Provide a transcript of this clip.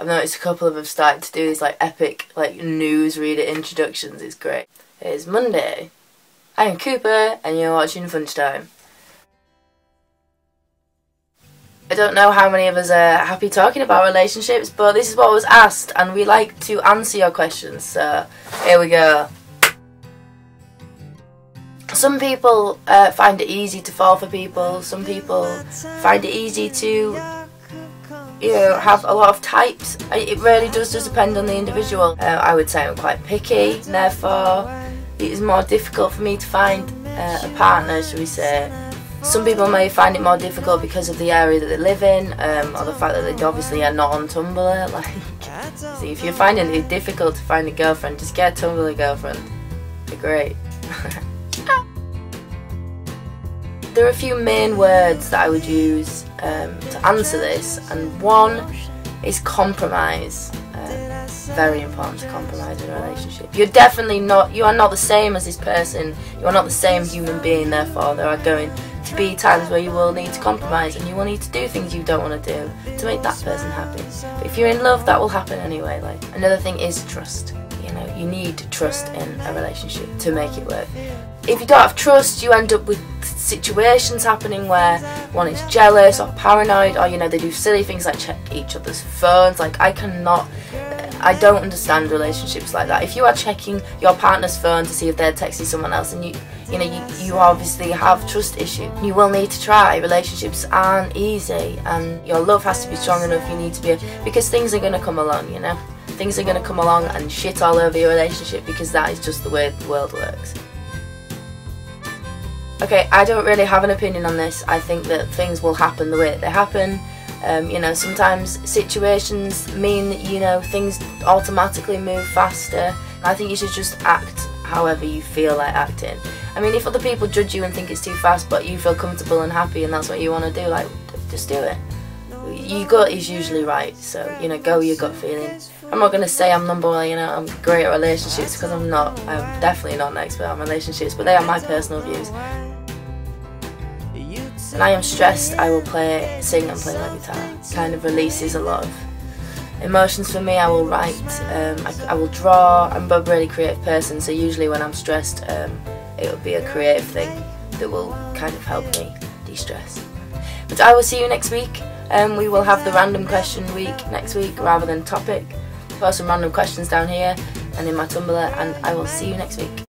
I've noticed a couple of them started to do these like epic like newsreader introductions. It's great. It's Monday. I am Cooper and you're watching Funch Time. I don't know how many of us are happy talking about relationships, but this is what was asked and we like to answer your questions, so here we go. Some people find it easy to fall for people, some people find it easy to have a lot of types. It really does just depend on the individual. I would say I'm quite picky, and therefore it is more difficult for me to find a partner, shall we say. Some people may find it more difficult because of the area that they live in, or the fact that they obviously are not on Tumblr. Like, see, if you're finding it difficult to find a girlfriend, just get a Tumblr girlfriend. They're great. There are a few main words that I would use to answer this, and one is compromise. Very important to compromise in a relationship. You are not the same as this person, you are not the same human being, therefore there are going to be times where you will need to compromise and you will need to do things you don't want to do to make that person happy. But if you're in love, that will happen anyway. Like, another thing is trust. You need trust in a relationship to make it work. If you don't have trust, you end up with situations happening where one is jealous or paranoid, or they do silly things like check each other's phones. Like, I don't understand relationships like that. If you are checking your partner's phone to see if they're texting someone else, and you obviously have trust issues, you will need to try. Relationships aren't easy, and your love has to be strong enough. You need to be, because things are going to come along, Things are going to come along and shit all over your relationship, because that is just the way the world works. Okay, I don't really have an opinion on this. I think that things will happen the way they happen. Sometimes situations mean that, things automatically move faster. I think you should just act however you feel like acting. I mean, if other people judge you and think it's too fast, but you feel comfortable and happy and that's what you want to do, like, just do it. Your gut is usually right, so, go with your gut feeling. I'm not going to say I'm number one, I'm great at relationships, because I'm not. I'm definitely not an expert on relationships, but they are my personal views. When I am stressed, I will sing and play my guitar. It kind of releases a lot of emotions for me. I will write, I will draw. I'm a really creative person, so usually when I'm stressed, it will be a creative thing that will kind of help me de-stress. But I will see you next week. We will have the random question week next week rather than topic. Post some random questions down here and in my Tumblr, and I will see you next week.